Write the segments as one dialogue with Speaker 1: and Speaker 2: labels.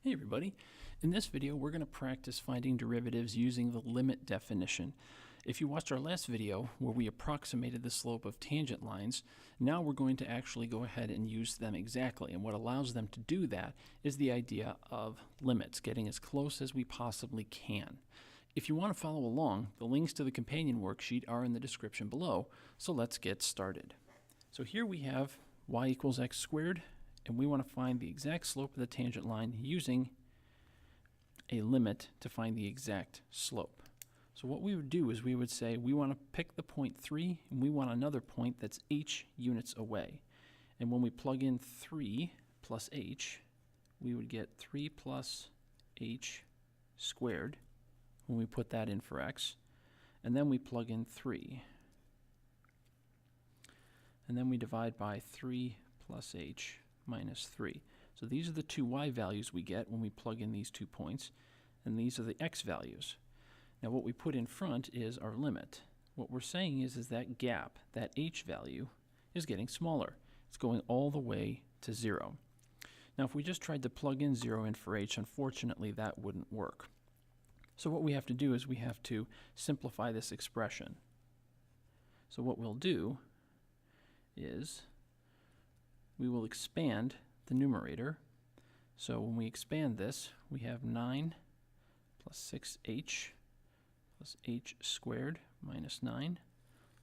Speaker 1: Hey everybody, in this video we're going to practice finding derivatives using the limit definition. If you watched our last video where we approximated the slope of tangent lines, now we're going to actually go ahead and use them exactly, and what allows them to do that is the idea of limits, getting as close as we possibly can. If you want to follow along, the links to the companion worksheet are in the description below, so let's get started. So here we have y equals x squared, and we want to find the exact slope of the tangent line using a limit to find the exact slope. So what we would do is we would say we want to pick the point 3 and we want another point that's h units away. And when we plug in 3 plus h, we would get 3 plus h squared when we put that in for x. And then we plug in 3. And then we divide by 3 plus h minus 3. So these are the two y values we get when we plug in these 2 points, and these are the x values. Now what we put in front is our limit. What we're saying is that gap, that h value, is getting smaller. It's going all the way to 0. Now if we just tried to plug in 0 in for h, unfortunately that wouldn't work. So what we have to do is we have to simplify this expression. So what we'll do is we will expand the numerator. So when we expand this, we have 9 plus 6h plus h squared minus 9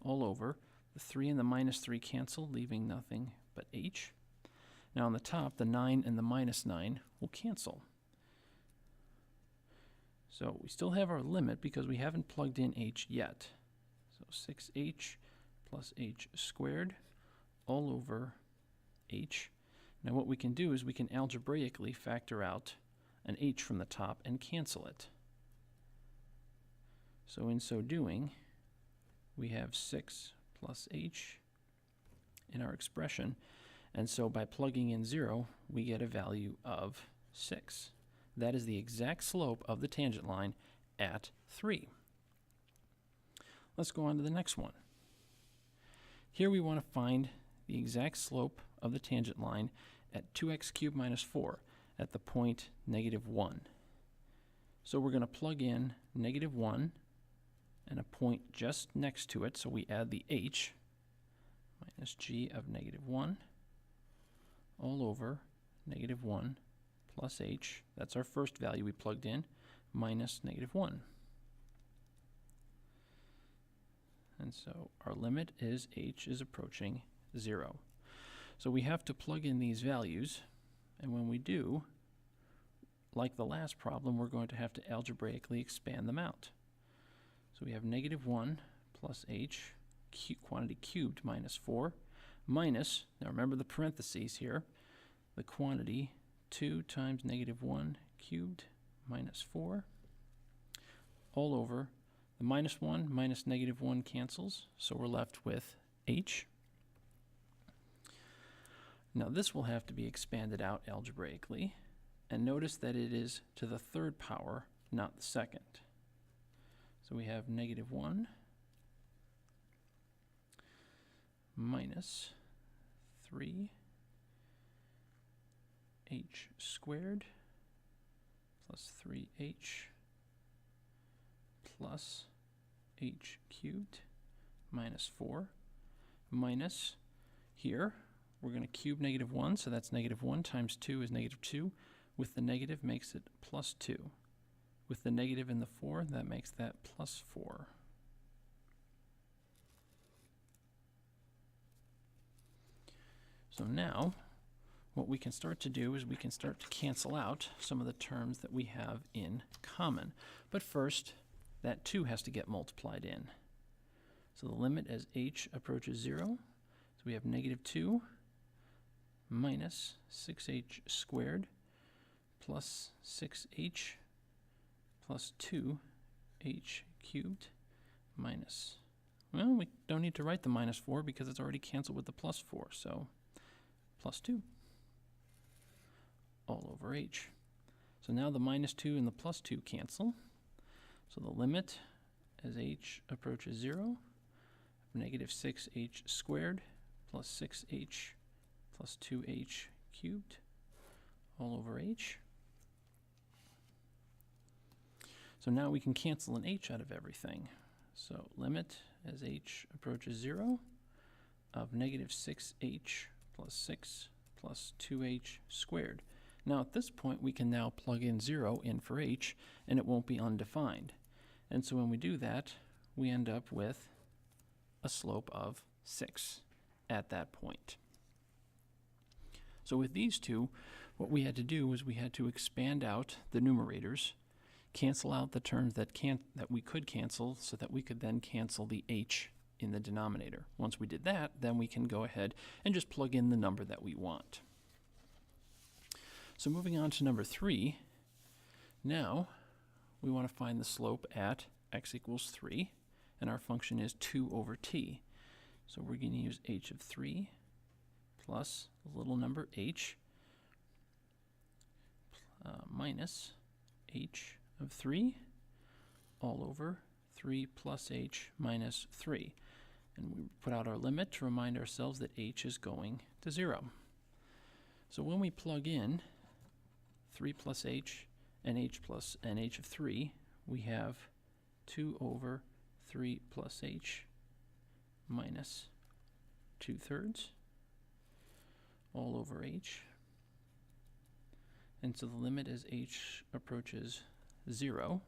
Speaker 1: all over. The 3 and the minus 3 cancel, leaving nothing but h. Now on the top, the 9 and the minus 9 will cancel. So we still have our limit because we haven't plugged in h yet. So 6h plus h squared all over h. Now what we can do is we can algebraically factor out an h from the top and cancel it. So in so doing, we have 6 plus h in our expression, and so by plugging in 0, we get a value of 6. That is the exact slope of the tangent line at 3. Let's go on to the next one. Here we want to find the exact slope of the tangent line at 2x cubed minus 4 at the point -1. So we're going to plug in -1 and a point just next to it, so we add the h minus g of -1 all over -1 plus h, that's our first value we plugged in, minus -1. And so our limit is h is approaching 0. So we have to plug in these values, and when we do, like the last problem, we're going to have to algebraically expand them out. So we have -1 plus h, quantity cubed minus 4, minus, now remember the parentheses here, the quantity 2 times -1 cubed minus 4, all over the -1 minus -1 cancels, so we're left with h. Now this will have to be expanded out algebraically, and notice that it is to the third power, not the second. So we have -1 minus 3h squared plus 3h plus h cubed minus 4 minus, here we're going to cube -1, so that's -1 times 2 is -2. With the negative makes it plus 2. With the negative in the 4, that makes that plus 4. So now, what we can start to do is we can start to cancel out some of the terms that we have in common. But first, that 2 has to get multiplied in. So the limit as h approaches 0, so we have -2 minus 6h squared plus 6h plus 2h cubed minus, well, we don't need to write the minus 4 because it's already canceled with the plus 4, so plus 2 all over h. So now the minus 2 and the plus 2 cancel. So the limit as h approaches 0, -6h squared plus 6h plus 2h cubed all over h. So now we can cancel an h out of everything. So limit as h approaches 0 of negative 6h plus 6 plus 2h squared. Now at this point we can now plug in 0 in for h, and it won't be undefined. And so when we do that, we end up with a slope of 6 at that point. So with these two, what we had to do was we had to expand out the numerators, cancel out the terms that we could cancel so that we could then cancel the h in the denominator. Once we did that, then we can go ahead and just plug in the number that we want. So moving on to number 3, now we want to find the slope at x equals 3, and our function is 2 over t. So we're going to use h of 3 plus a little number h minus h of 3 all over 3 plus h minus 3. And we put out our limit to remind ourselves that h is going to 0. So when we plug in 3 plus h and h of 3, we have 2 over 3 plus h minus 2/3 all over h. And so the limit as h approaches 0.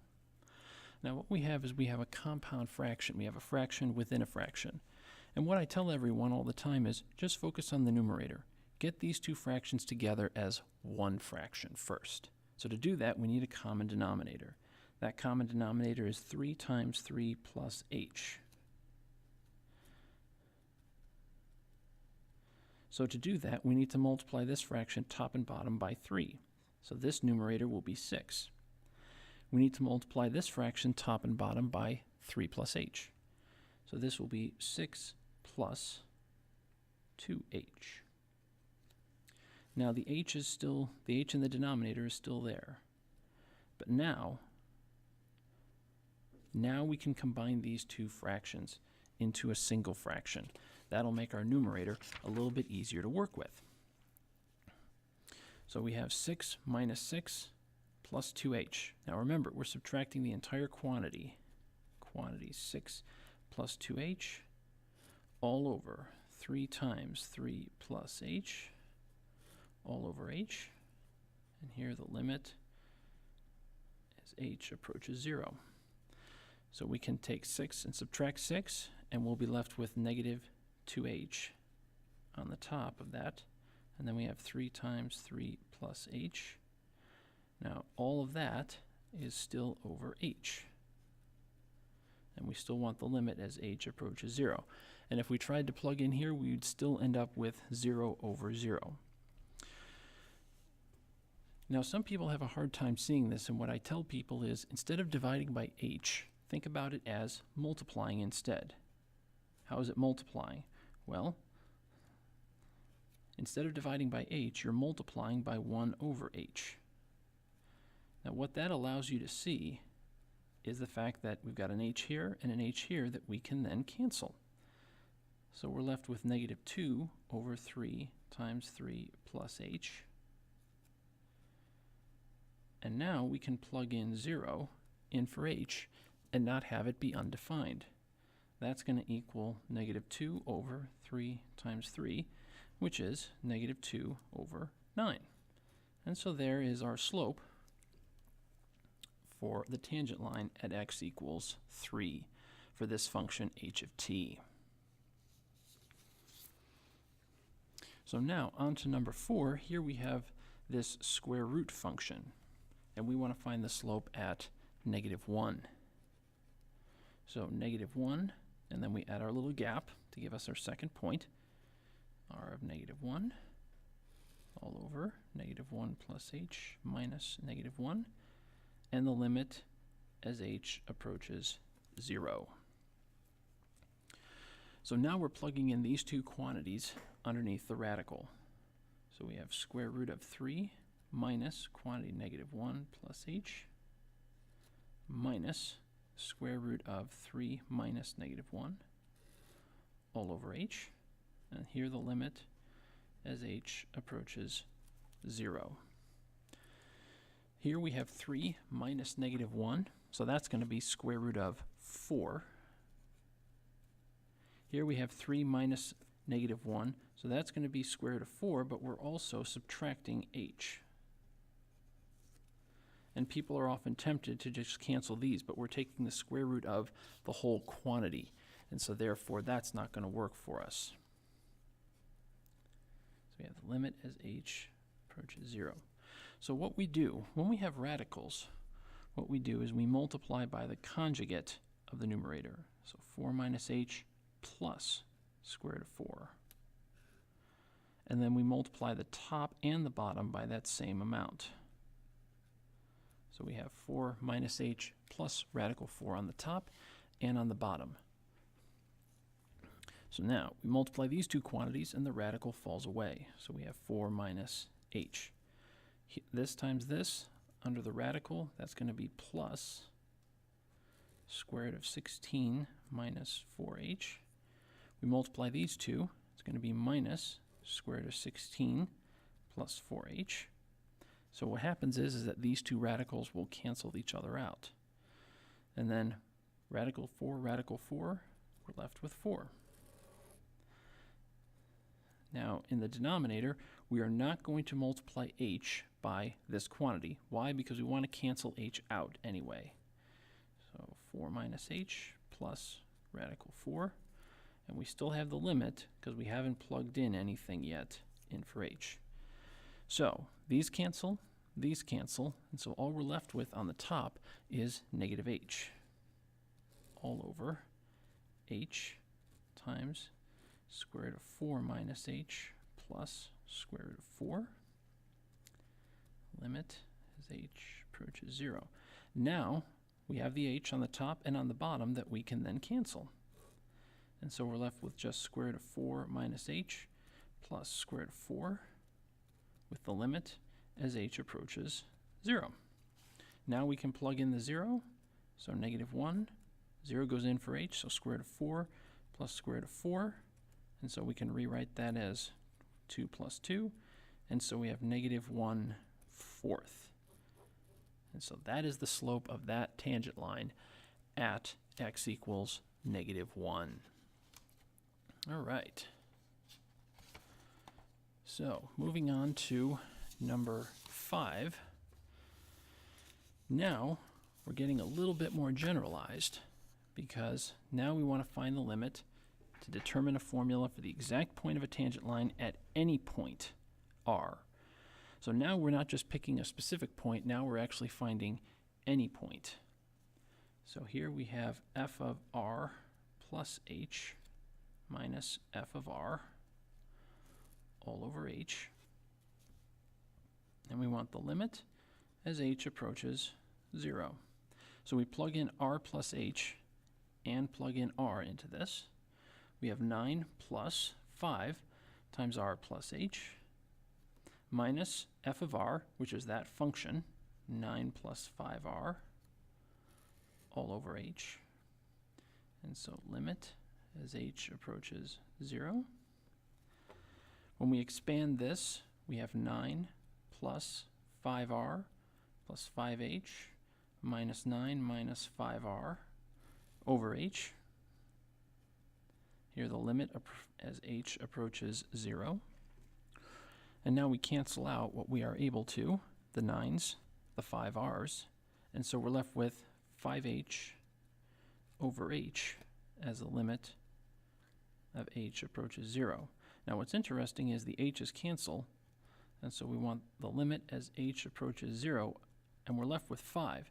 Speaker 1: Now what we have is we have a compound fraction. We have a fraction within a fraction. And what I tell everyone all the time is just focus on the numerator. Get these two fractions together as one fraction first. So to do that, we need a common denominator. That common denominator is 3 times 3 plus h. So to do that, we need to multiply this fraction top and bottom by 3. So this numerator will be 6. We need to multiply this fraction top and bottom by 3 plus h. So this will be 6 plus 2h. Now the h in the denominator is still there. But now we can combine these two fractions into a single fraction. That'll make our numerator a little bit easier to work with. So we have 6 minus 6 plus 2h. Now remember, we're subtracting the entire quantity. Quantity 6 plus 2h all over 3 times 3 plus h all over h. And here the limit as h approaches 0. So we can take 6 and subtract 6, and we'll be left with negative 2h on the top of that. And then we have 3 times 3 plus h. Now all of that is still over h. And we still want the limit as h approaches 0. And if we tried to plug in here, we would still end up with 0 over 0. Now some people have a hard time seeing this, and what I tell people is instead of dividing by h, think about it as multiplying instead. How is it multiplying? Well, instead of dividing by h, you're multiplying by 1 over h. Now what that allows you to see is the fact that we've got an h here and an h here that we can then cancel. So we're left with negative 2 over 3 times 3 plus h. And now we can plug in 0 in for h and not have it be undefined. That's going to equal negative 2 over 3 times 3, which is negative 2 over 9. And so there is our slope for the tangent line at x equals 3 for this function h of t. So now on to number 4. Here we have this square root function, and we want to find the slope at negative 1. So negative 1, and then we add our little gap to give us our second point, r of negative 1, all over negative 1 plus h minus negative 1, and the limit as h approaches 0. So now we're plugging in these two quantities underneath the radical. So we have square root of 3 minus quantity negative 1 plus h minus square root of 3 minus negative 1 all over h. And here the limit as h approaches 0. Here we have 3 minus negative 1. So that's going to be square root of 4. Here we have 3 minus negative 1, so that's going to be square root of 4, but we're also subtracting h. And people are often tempted to just cancel these, but we're taking the square root of the whole quantity, and so therefore that's not going to work for us. So we have the limit as h approaches 0. So what we do, when we have radicals, what we do is we multiply by the conjugate of the numerator. So 4 minus h plus square root of 4. And then we multiply the top and the bottom by that same amount. So we have 4 minus h plus radical 4 on the top and on the bottom. So now we multiply these two quantities and the radical falls away. So we have 4 minus h. This times this, under the radical, that's going to be plus square root of 16 minus 4h. We multiply these two, it's going to be minus square root of 16 plus 4h. So what happens is that these two radicals will cancel each other out. And then radical 4, we're left with 4. Now, in the denominator, we are not going to multiply h by this quantity. Why? Because we want to cancel h out anyway. So 4 minus h plus radical 4. And we still have the limit because we haven't plugged in anything yet in for h. So these cancel, and so all we're left with on the top is negative h all over h times square root of 4 minus h plus square root of 4. Limit as h approaches 0. Now we have the h on the top and on the bottom that we can then cancel. And so we're left with just square root of 4 minus h plus square root of 4 with the limit as h approaches 0. Now we can plug in the 0, so negative 1. 0 goes in for h, so square root of 4 plus square root of 4. And so we can rewrite that as 2 plus 2. And so we have negative 1/4. And so that is the slope of that tangent line at x equals negative 1. All right. So moving on to number 5. Now we're getting a little bit more generalized because now we want to find the limit to determine a formula for the exact point of a tangent line at any point r. So now we're not just picking a specific point, now we're actually finding any point. So here we have f of r plus h minus f of r all over h. And we want the limit as h approaches 0. So we plug in r plus h and plug in r into this. We have 9 plus 5 times r plus h minus f of r, which is that function, 9 plus 5r all over h. And so limit as h approaches 0. When we expand this, we have 9 plus 5r plus 5h minus 9 minus 5r over h. Here the limit as h approaches 0. And now we cancel out what we are able to, the 9's, the 5r's, and so we're left with 5h over h as the limit of h approaches 0. Now what's interesting is the h's cancel, and so we want the limit as h approaches 0, and we're left with 5.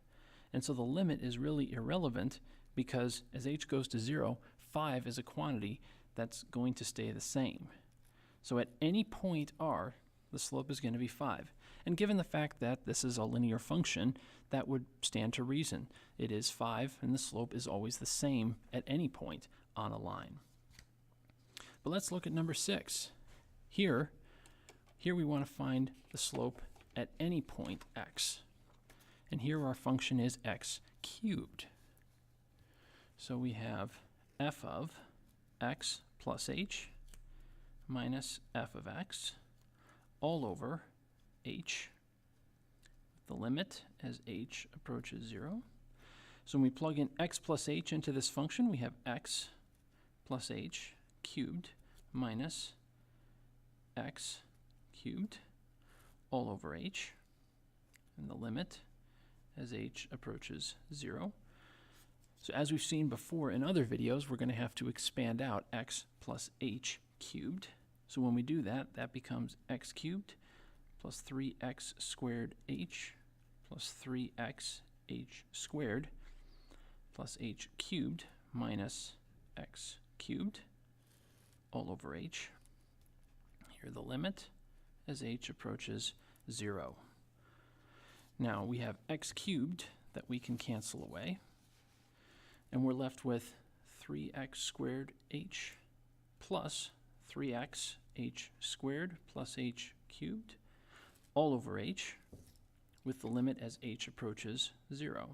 Speaker 1: And so the limit is really irrelevant because as h goes to 0, 5 is a quantity that's going to stay the same. So at any point r, the slope is going to be 5. And given the fact that this is a linear function, that would stand to reason. It is 5, and the slope is always the same at any point on a line. But let's look at number 6. Here we want to find the slope at any point x. And here our function is x cubed. So we have f of x plus h minus f of x all over h, the limit as h approaches 0. So when we plug in x plus h into this function, we have x plus h cubed minus x cubed all over h, and the limit as h approaches 0. So as we've seen before in other videos, we're going to have to expand out x plus h cubed. So when we do that, that becomes x cubed plus 3x squared h plus 3x h squared plus h cubed minus x cubed all over h. Here the limit as h approaches 0. Now we have x cubed that we can cancel away, and we're left with 3x squared h plus 3x h squared plus h cubed all over h, with the limit as h approaches 0.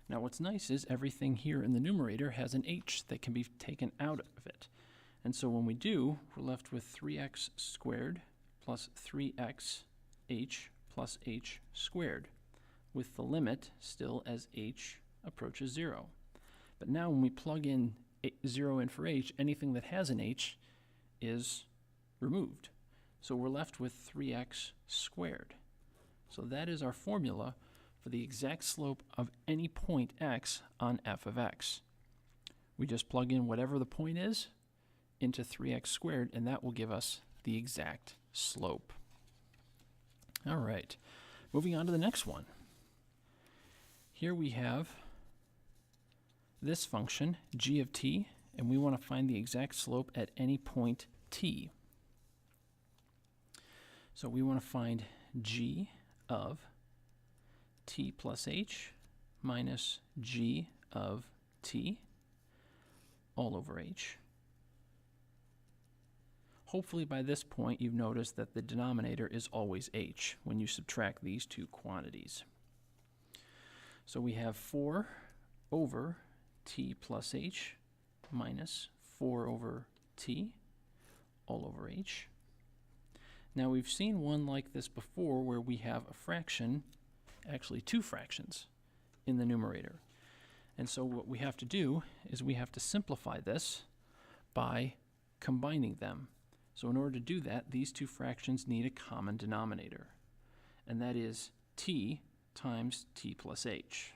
Speaker 1: Now what's nice is everything here in the numerator has an h that can be taken out of it. And so when we do, we're left with 3x squared plus 3x h plus h squared, with the limit still as h approaches 0. But now when we plug in 0 in for h, anything that has an h is removed. So we're left with 3x squared. So that is our formula for the exact slope of any point x on f of x. We just plug in whatever the point is into 3x squared, and that will give us the exact slope. All right, moving on to the next one. Here we have this function, g of t, and we want to find the exact slope at any point t. So we want to find g of t plus h minus g of t all over h. Hopefully by this point you've noticed that the denominator is always h when you subtract these two quantities. So we have 4 over t plus h minus 4 over t all over h. Now we've seen one like this before where we have a fraction, actually two fractions, in the numerator. And so what we have to do is we have to simplify this by combining them. So in order to do that, these two fractions need a common denominator, and that is t times t plus h.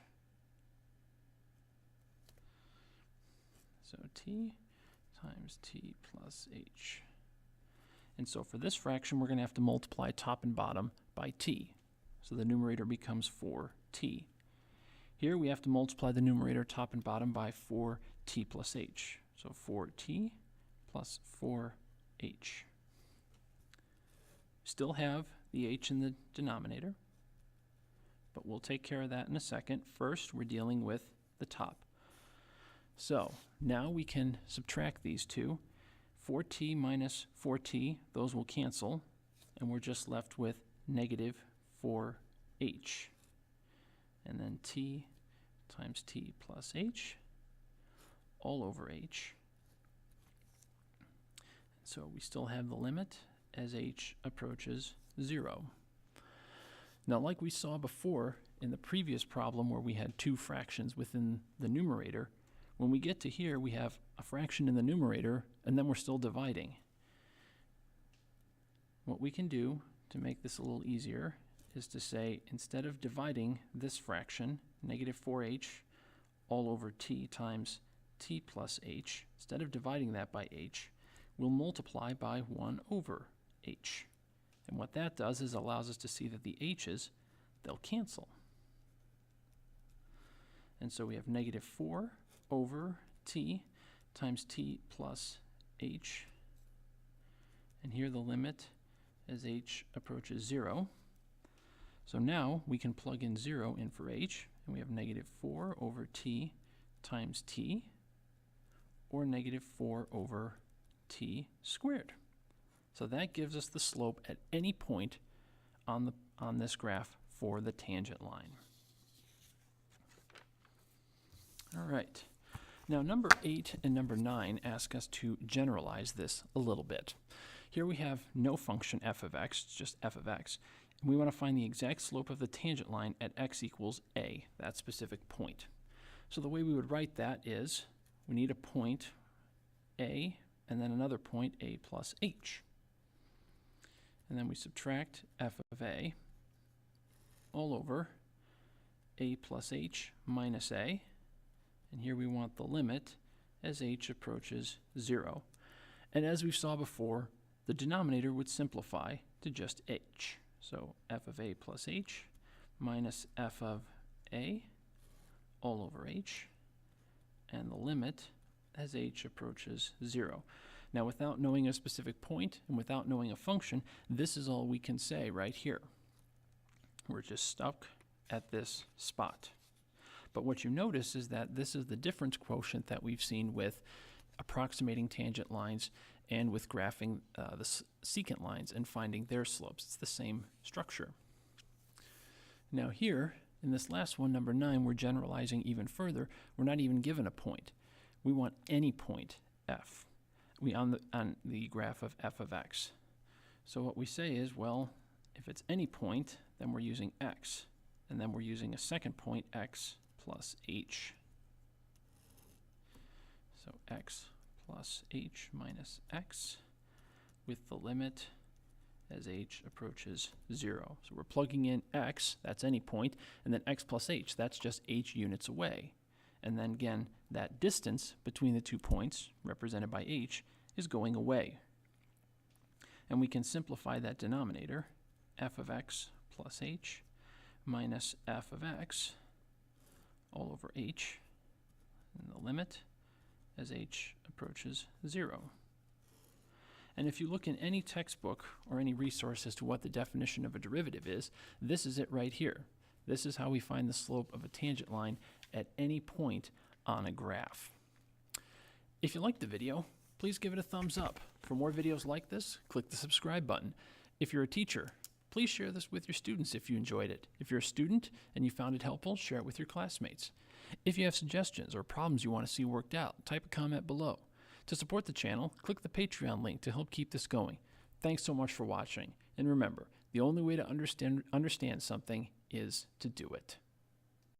Speaker 1: So t times t plus h. And so for this fraction, we're going to have to multiply top and bottom by t. So the numerator becomes 4t. Here we have to multiply the numerator top and bottom by 4t plus h. So 4t plus 4h. Still have the h in the denominator, but we'll take care of that in a second. First, we're dealing with the top. So now we can subtract these two. 4t minus 4t, those will cancel, and we're just left with negative 4h. And then t times t plus h all over h. So we still have the limit as h approaches 0. Now, like we saw before in the previous problem where we had two fractions within the numerator, when we get to here, we have a fraction in the numerator, and then we're still dividing. What we can do to make this a little easier is to say, instead of dividing this fraction, negative 4h all over t times t plus h, instead of dividing that by h, we'll multiply by 1 over h. And what that does is allows us to see that the h's, they'll cancel. And so we have negative 4 over t times t plus h. And here the limit as h approaches 0. So now we can plug in 0 in for h, and we have negative 4 over t times t, or negative 4 over t squared. So that gives us the slope at any point on this graph for the tangent line. All right. Now number 8 and number 9 ask us to generalize this a little bit. Here we have no function f of x, it's just f of x, We want to find the exact slope of the tangent line at x equals a, that specific point. So the way we would write that is we need a point a and then another point a plus h. And then we subtract f of a all over a plus h minus a. And here we want the limit as h approaches 0. And as we saw before, the denominator would simplify to just h. So f of a plus h minus f of a all over h, and the limit as h approaches 0. Now, without knowing a specific point and without knowing a function, this is all we can say right here. We're just stuck at this spot. But what you notice is that this is the difference quotient that we've seen with approximating tangent lines and with graphing the secant lines and finding their slopes. It's the same structure. Now here, in this last one, number 9, we're generalizing even further. We're not even given a point. We want any point f on the graph of f of x. So what we say is, well, if it's any point, then we're using x. And then we're using a second point, x plus h. So x plus h minus x with the limit as h approaches 0. So we're plugging in x, that's any point, and then x plus h, that's just h units away. And then again, that distance between the 2 points, represented by h, is going away. And we can simplify that denominator, f of x plus h minus f of x all over h, and the limit as h approaches 0. And if you look in any textbook or any resource as to what the definition of a derivative is, this is it right here. This is how we find the slope of a tangent line at any point on a graph. If you liked the video, please give it a thumbs up. For more videos like this, click the subscribe button. If you're a teacher, please share this with your students if you enjoyed it. If you're a student and you found it helpful, share it with your classmates. If you have suggestions or problems you want to see worked out, type a comment below. To support the channel, click the Patreon link to help keep this going. Thanks so much for watching. And remember, the only way to understand something is to do it.